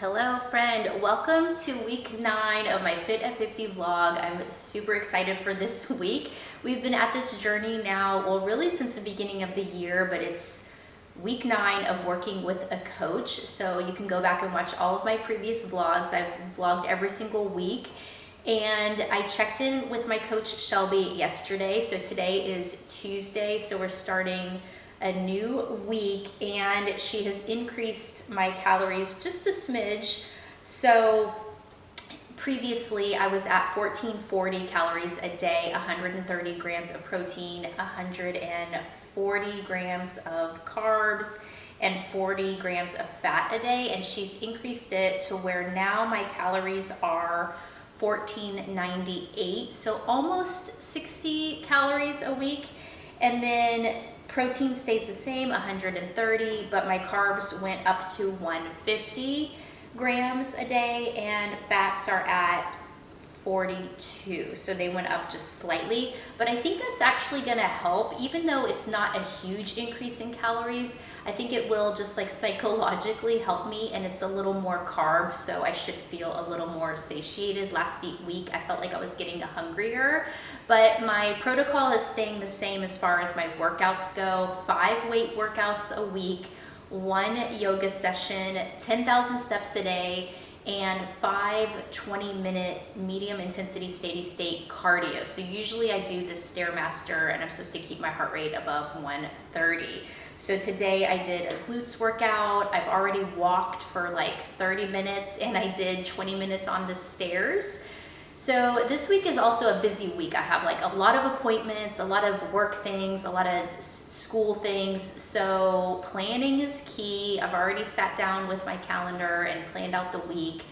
Hello friend, welcome to week 9 of my Fit at 50 vlog. I'm super excited for this week. We've been at this journey now, well really since the beginning of the year, but it's week 9 of working with a coach. So you can go back and watch all of my previous vlogs. I've vlogged every single week. And I checked in with my coach Shelby yesterday. So today is Tuesday, so we're starting a new week, and she has increased my calories just a smidge. So previously I was at 1440 calories a day, 130 grams of protein, 140 grams of carbs, and 40 grams of fat a day. And she's increased it to where now my calories are 1498, so almost 60 calories a week. And then protein stays the same, 130, but my carbs went up to 150 grams a day, and fats are at 42, so they went up just slightly. But I think that's actually gonna help, even though it's not a huge increase in calories. I think it will just like psychologically help me, and it's a little more carbs, so I should feel a little more satiated. Last week I felt like I was getting hungrier, but my protocol is staying the same as far as my workouts go. 5 weight workouts a week, 1 yoga session, 10,000 steps a day, and 5 20-minute medium intensity steady state cardio. So usually I do this Stairmaster, and I'm supposed to keep my heart rate above 130. So today I did a glutes workout. I've already walked for like 30 minutes, and I did 20 minutes on the stairs. So this week is also a busy week. I have like a lot of appointments, a lot of work things, a lot of school things. So planning is key. I've already sat down with my calendar and planned out the week.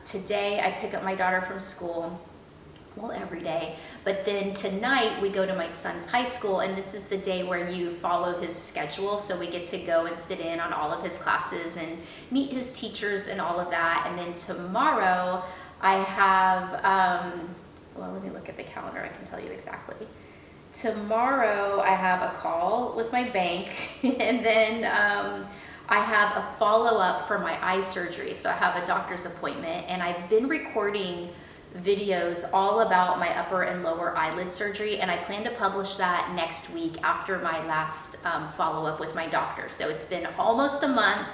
Today I pick up my daughter from school, well, every day, but then tonight we go to my son's high school, and this is the day where you follow his schedule. So we get to go and sit in on all of his classes and meet his teachers and all of that. And then tomorrow I have, well, let me look at the calendar, I can tell you exactly. Tomorrow I have a call with my bank, and then I have a follow-up for my eye surgery. So I have a doctor's appointment, and I've been recording videos all about my upper and lower eyelid surgery, and I plan to publish that next week after my last follow-up with my doctor. So it's been almost a month.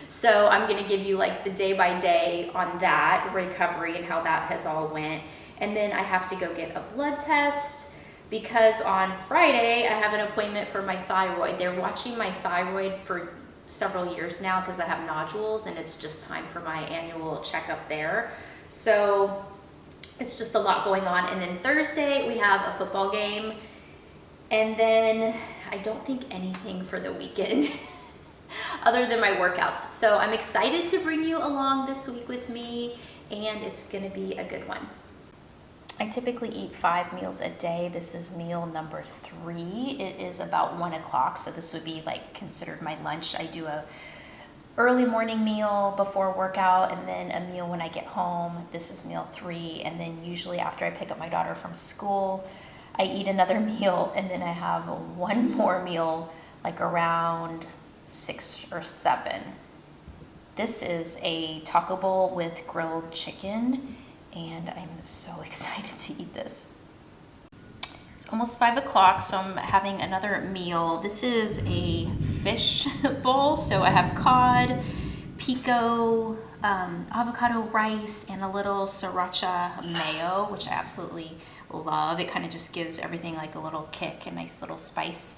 So I'm gonna give you like the day by day on that recovery and how that has all went. And then I have to go get a blood test, because on Friday I have an appointment for my thyroid. They're watching my thyroid for several years now because I have nodules, and it's just time for my annual checkup there. So it's just a lot going on. And then Thursday we have a football game, and then I don't think anything for the weekend other than my workouts. So I'm excited to bring you along this week with me, and it's gonna be a good one. I typically eat 5 meals a day. This is meal number 3. It is about 1 o'clock, so this would be like considered my lunch. I do a early morning meal before workout, and then a meal when I get home. This is meal 3, and then usually after I pick up my daughter from school, I eat another meal, and then I have one more meal like around 6 or 7. This is a taco bowl with grilled chicken, and I'm so excited to eat this. It's almost 5 o'clock, so I'm having another meal. This is a fish bowl, so I have cod, pico, avocado rice, and a little sriracha mayo, which I absolutely love. It kind of just gives everything like a little kick, a nice little spice.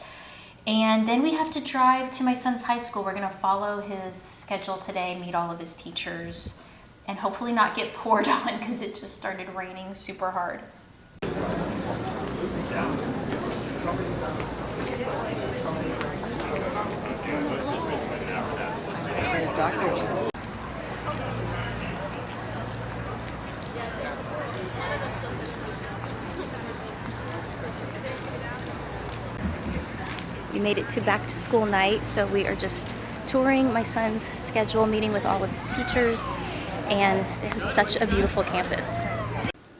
And then we have to drive to my son's high school. We're gonna follow his schedule today, meet all of his teachers, and hopefully not get poured on because it just started raining super hard. We made it to back to school night, so we are just touring my son's schedule, meeting with all of his teachers, and it was such a beautiful campus.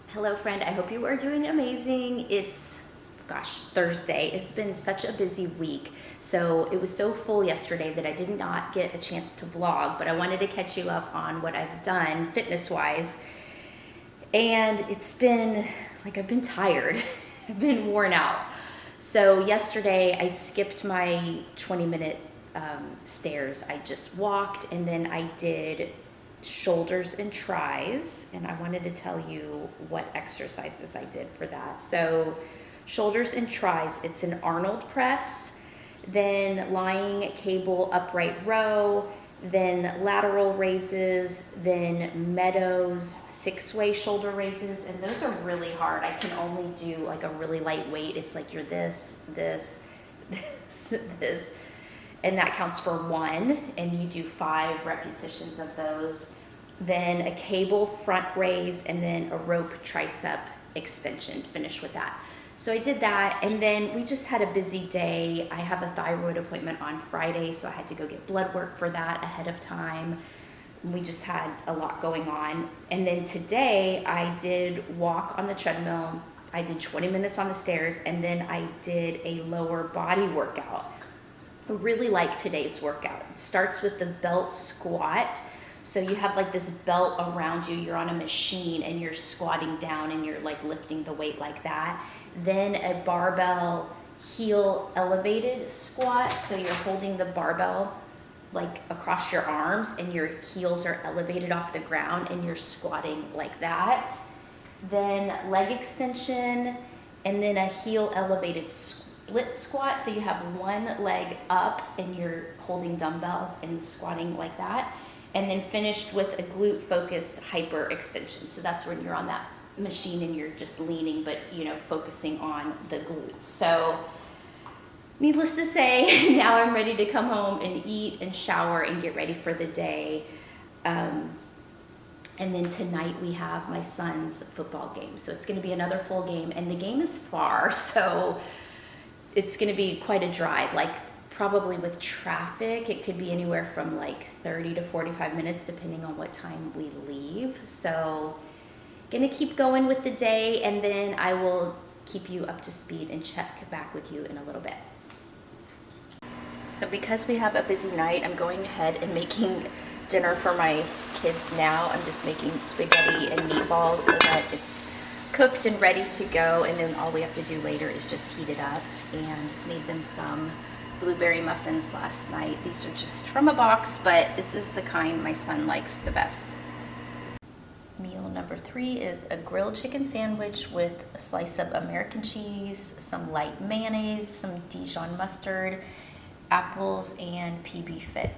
Hello friend, I hope you are doing amazing. It's Thursday. It's been such a busy week. So it was so full yesterday that I did not get a chance to vlog, but I wanted to catch you up on what I've done fitness-wise. And it's been, like, I've been tired. I've been worn out. So yesterday I skipped my 20-minute stairs. I just walked, and then I did shoulders and tries, and I wanted to tell you what exercises I did for that. So shoulders and tries, it's an Arnold press, then lying cable upright row, then lateral raises, then Meadows 6-way shoulder raises, and those are really hard. I can only do like a really light weight. It's like you're this, and that counts for 1, and you do 5 repetitions of those. Then a cable front raise, and then a rope tricep extension. Finish with that. So I did that, and then we just had a busy day. I have a thyroid appointment on Friday, so I had to go get blood work for that ahead of time. We just had a lot going on. And then today I did walk on the treadmill. I did 20 minutes on the stairs, and then I did a lower body workout. I really like today's workout. It starts with the belt squat. So you have like this belt around you, you're on a machine, and you're squatting down, and you're like lifting the weight like that. Then a barbell heel elevated squat. So you're holding the barbell like across your arms, and your heels are elevated off the ground, and you're squatting like that. Then leg extension, and then a heel elevated split squat. So you have one leg up, and you're holding dumbbell and squatting like that. And then finished with a glute focused hyper extension. So that's when you're on that machine and you're just leaning, but you know, focusing on the glutes. So needless to say, now I'm ready to come home and eat and shower and get ready for the day. And then tonight we have my son's football game. So it's gonna be another full game, and the game is far, so it's gonna be quite a drive. Like probably with traffic, it could be anywhere from like 30 to 45 minutes depending on what time we leave. So gonna keep going with the day, and then I will keep you up to speed and check back with you in a little bit. So because we have a busy night, I'm going ahead and making dinner for my kids now. I'm just making spaghetti and meatballs so that it's cooked and ready to go, and then all we have to do later is just heat it up. And made them some blueberry muffins last night. These are just from a box, but this is the kind my son likes the best. Meal number 3 is a grilled chicken sandwich with a slice of American cheese, some light mayonnaise, some Dijon mustard, apples, and PB Fit.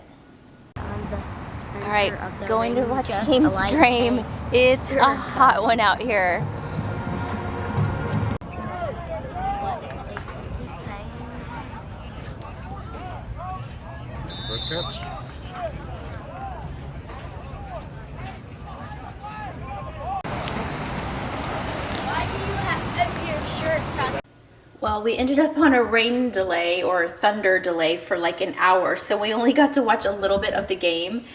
All right, going to watch James Graham. It's a hot one out here. First catch. Well, we ended up on a rain delay or thunder delay for like an hour, so we only got to watch a little bit of the game,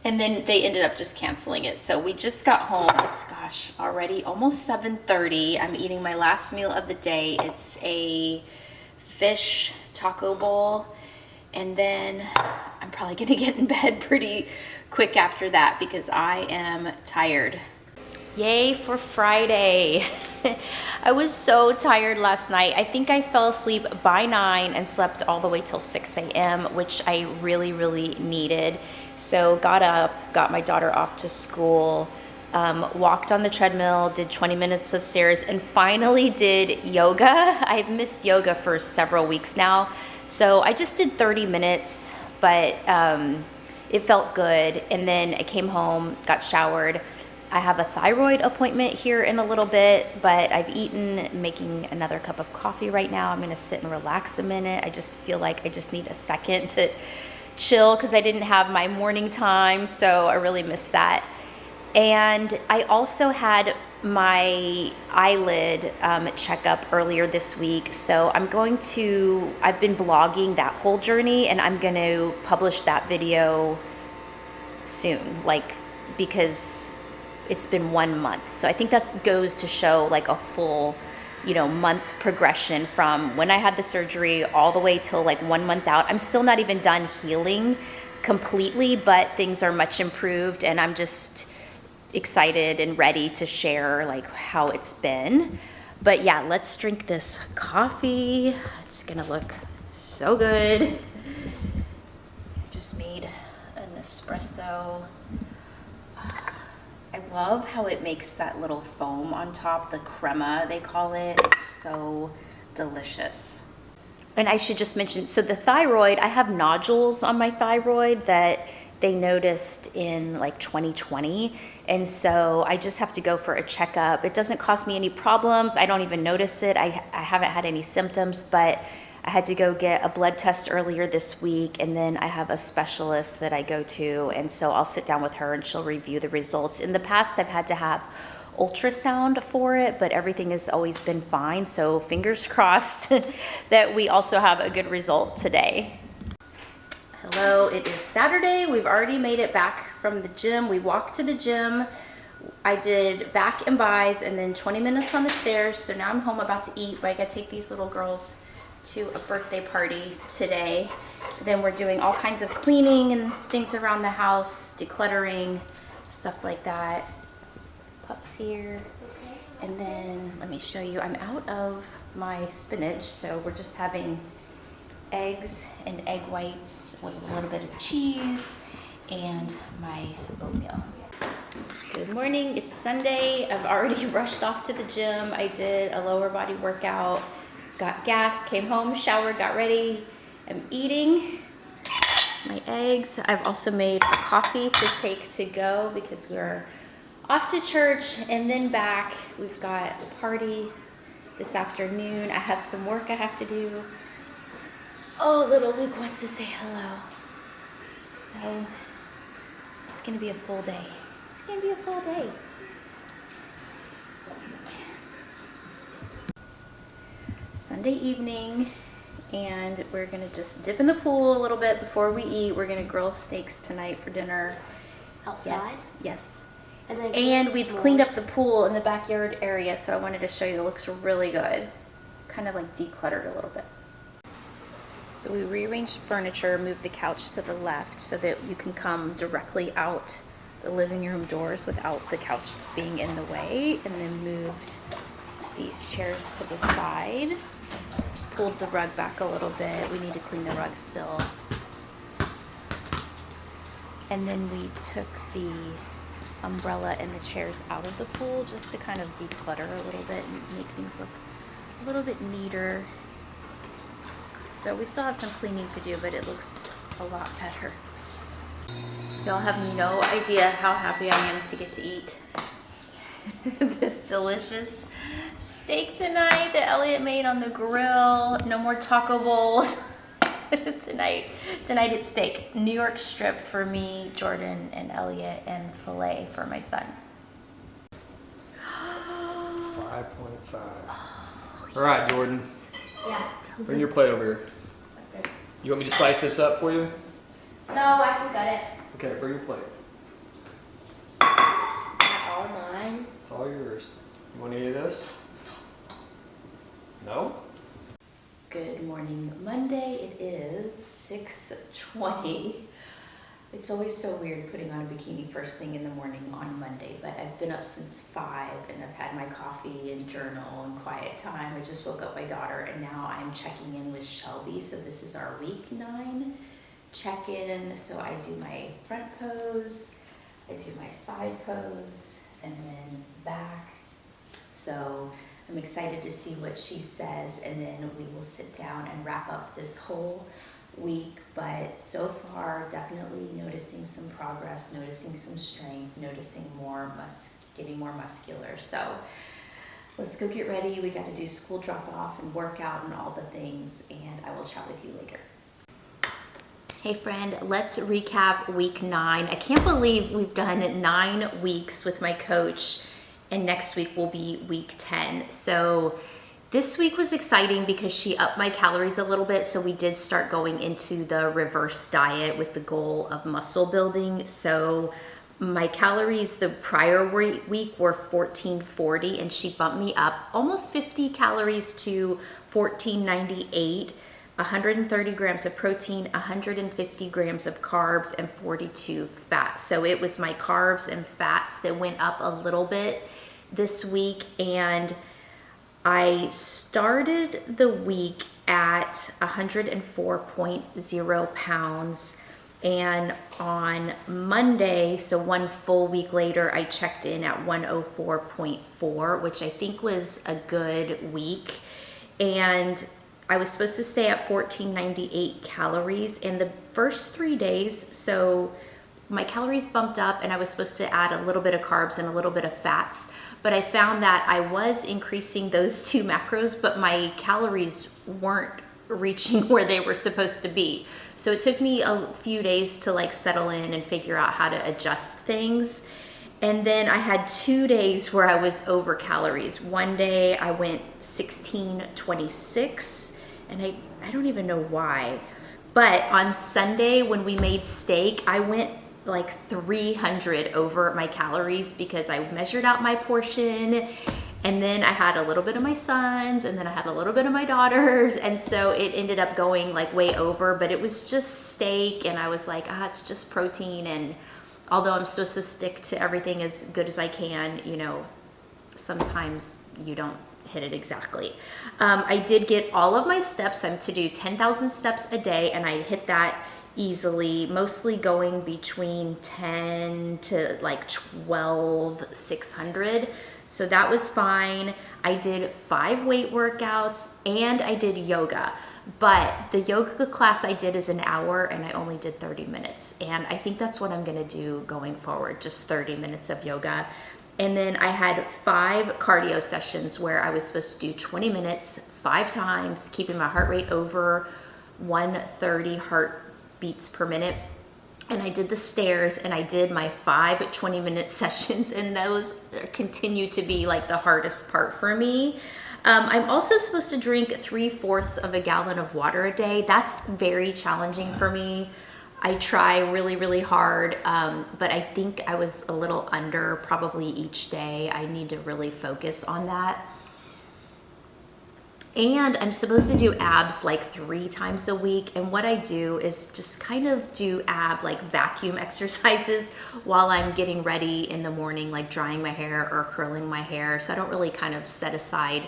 and then they ended up just canceling it. So we just got home. It's, gosh, already almost 7:30. I'm eating my last meal of the day. It's a fish taco bowl, and then I'm probably gonna get in bed pretty quick after that because I am tired. Yay for Friday. I was so tired last night. I think I fell asleep by 9 and slept all the way till 6 a.m., which I really, really needed. So got up, got my daughter off to school, walked on the treadmill, did 20 minutes of stairs, and finally did yoga. I've missed yoga for several weeks now. So I just did 30 minutes, but it felt good. And then I came home, got showered. I have a thyroid appointment here in a little bit, but I've eaten, making another cup of coffee right now. I'm gonna sit and relax a minute. I just feel like I just need a second to chill because I didn't have my morning time, so I really missed that. And I also had my eyelid checkup earlier this week, so I've been blogging that whole journey, and I'm gonna publish that video soon, because it's been 1 month. So I think that goes to show like a full month progression from when I had the surgery all the way till like 1 month out. I'm still not even done healing completely, but things are much improved, and I'm just excited and ready to share like how it's been. But yeah, let's drink this coffee. It's gonna look so good. I just made an espresso. I love how it makes that little foam on top, the crema they call it. It's so delicious. And I should just mention, so the thyroid, I have nodules on my thyroid that they noticed in like 2020. And so I just have to go for a checkup. It doesn't cause me any problems. I don't even notice it. I haven't had any symptoms, but I had to go get a blood test earlier this week, and then I have a specialist that I go to, and so I'll sit down with her and she'll review the results. In the past, I've had to have ultrasound for it, but everything has always been fine, so fingers crossed that we also have a good result today. Hello, it is Saturday. We've already made it back from the gym. We walked to the gym. I did back and bis and then 20 minutes on the stairs, so now I'm home about to eat, but I gotta take these little girls to a birthday party today. Then we're doing all kinds of cleaning and things around the house, decluttering, stuff like that. Pups here. And then let me show you, I'm out of my spinach, so we're just having eggs and egg whites with a little bit of cheese and my oatmeal. Good morning, it's Sunday. I've already rushed off to the gym. I did a lower body workout, got gas, came home, showered, got ready. I'm eating my eggs. I've also made a coffee to take to go because we're off to church and then back. We've got a party this afternoon. I have some work I have to do. Oh, little Luke wants to say hello. So it's gonna be a full day. It's gonna be a full day. Sunday evening, and we're gonna just dip in the pool a little bit before we eat. We're gonna grill steaks tonight for dinner. Outside? Yes. And we've cleaned up the pool in the backyard area, so I wanted to show you. It looks really good. Kind of like decluttered a little bit. So we rearranged furniture, moved the couch to the left so that you can come directly out the living room doors without the couch being in the way, and then moved these chairs to the side. Pulled the rug back a little bit. We need to clean the rug still. And then we took the umbrella and the chairs out of the pool just to kind of declutter a little bit and make things look a little bit neater. So we still have some cleaning to do, but it looks a lot better. Y'all have no idea how happy I am to get to eat this delicious steak tonight that Elliot made on the grill. No more taco bowls. Tonight it's steak. New York strip for me, Jordan, and Elliot, and filet for my son. 5.5. All right, Jordan. Yeah. Bring your plate over here. Okay. You want me to slice this up for you? No, I can cut it. Okay, bring your plate. Is that all mine? It's all yours. You want any of this? No? Good morning, Monday. It is 6:20. It's always so weird putting on a bikini first thing in the morning on Monday, but I've been up since 5 and I've had my coffee and journal and quiet time. I just woke up my daughter and now I'm checking in with Shelby. So this is our week 9 check-in. So I do my front pose, I do my side pose, and then back. So I'm excited to see what she says, and then we will sit down and wrap up this whole week. But so far, definitely noticing some progress, noticing some strength, noticing getting more muscular. So let's go get ready. We got to do school drop off and workout and all the things, and I will chat with you later. Hey friend, let's recap week 9. I can't believe we've done 9 weeks with my coach, and next week will be week 10. So this week was exciting because she upped my calories a little bit. So we did start going into the reverse diet with the goal of muscle building. So My calories the prior week were 1440, and she bumped me up almost 50 calories to 1498, 130 grams of protein, 150 grams of carbs, and 42 fats. So it was my carbs and fats that went up a little bit this week, and I started the week at 104.0 pounds. And on Monday, so one full week later, I checked in at 104.4, which I think was a good week. And I was supposed to stay at 1498 calories. And the first 3 days, so my calories bumped up, and I was supposed to add a little bit of carbs and a little bit of fats. But I found that I was increasing those two macros, but my calories weren't reaching where they were supposed to be. So it took me a few days to like settle in and figure out how to adjust things. And then I had 2 days where I was over calories. One day I went 1626, and I don't even know why. But on Sunday when we made steak, I went like 300 over my calories because I measured out my portion, and then I had a little bit of my son's, and then I had a little bit of my daughter's, and so it ended up going like way over. But it was just steak, and I was like, it's just protein, and although I'm supposed to stick to everything as good as I can, you know, sometimes you don't hit it exactly. I did get all of my steps. I'm to do 10,000 steps a day, and I hit that easily, mostly going between 10 to like 12,600. So that was fine. I did 5 weight workouts, and I did yoga. But the yoga class I did is an hour, and I only did 30 minutes. And I think that's what I'm gonna do going forward, just 30 minutes of yoga. And then I had 5 cardio sessions where I was supposed to do 20 minutes, 5 times, keeping my heart rate over 130 heartbeats per minute. And I did the stairs, and I did my 5 20-minute sessions, and those continue to be like the hardest part for me. I'm also supposed to drink 3/4 of a gallon of water a day. That's very challenging for me. I try really, really hard, but I think I was a little under probably each day. I need to really focus on that. And I'm supposed to do abs like 3 times a week. And what I do is just kind of do like vacuum exercises while I'm getting ready in the morning, like drying my hair or curling my hair. So I don't really kind of set aside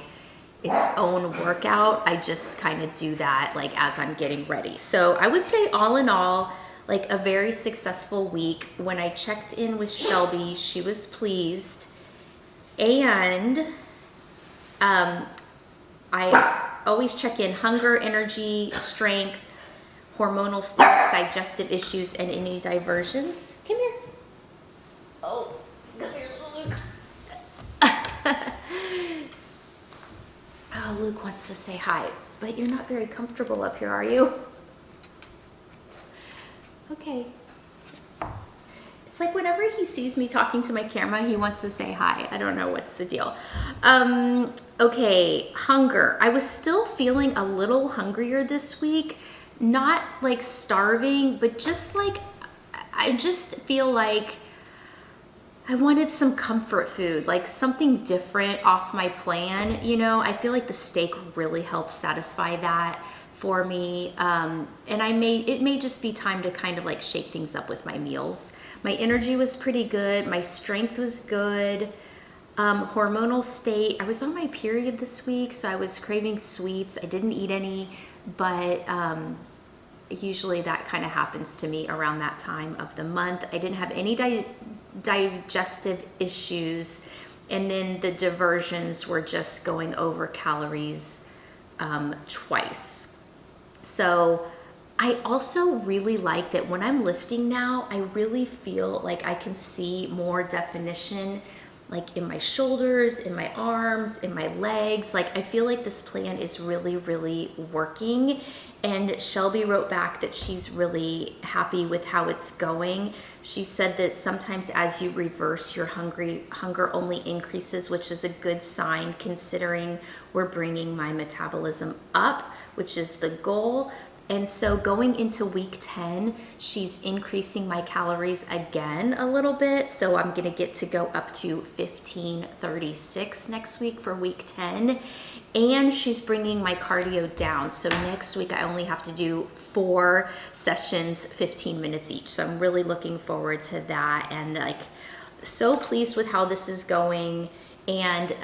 its own workout. I just kind of do that like as I'm getting ready. So I would say all in all, like a very successful week. When I checked in with Shelby, she was pleased. And I always check in hunger, energy, strength, hormonal state, digestive issues, and any diversions. Come here. Oh, come here, Luke. Oh, Luke wants to say hi, but you're not very comfortable up here, are you? Okay. It's like whenever he sees me talking to my camera, he wants to say hi. I don't know what's the deal. Okay, hunger. I was still feeling a little hungrier this week. Not like starving, but just like, I just feel like I wanted some comfort food, like something different off my plan. You know, I feel like the steak really helps satisfy that for me. And it may just be time to kind of like shake things up with my meals. My energy was pretty good. My strength was good. Hormonal state. I was on my period this week, so I was craving sweets. I didn't eat any, but usually that kind of happens to me around that time of the month. I didn't have any digestive issues, and then the diversions were just going over calories twice. So I also really like that when I'm lifting now, I really feel like I can see more definition, like in my shoulders, in my arms, in my legs. Like I feel like this plan is really, really working. And Shelby wrote back that she's really happy with how it's going. She said that sometimes as you reverse, your hunger only increases, which is a good sign considering we're bringing my metabolism up, which is the goal. And so going into week 10, she's increasing my calories again a little bit. So I'm gonna get to go up to 1536 next week for week 10. And she's bringing my cardio down. So next week I only have to do 4 sessions, 15 minutes each. So I'm really looking forward to that, and like so pleased with how this is going. And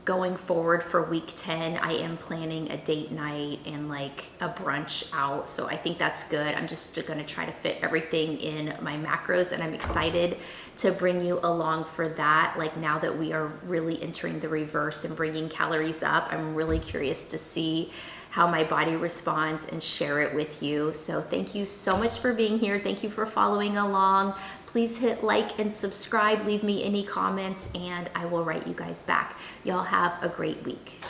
going forward for week 10, I am planning a date night and like a brunch out. So I think that's good. I'm just gonna try to fit everything in my macros, and I'm excited to bring you along for that. Like now that we are really entering the reverse and bringing calories up, I'm really curious to see how my body responds and share it with you. So thank you so much for being here. Thank you for following along. Please hit like and subscribe, leave me any comments, and I will write you guys back. Y'all have a great week.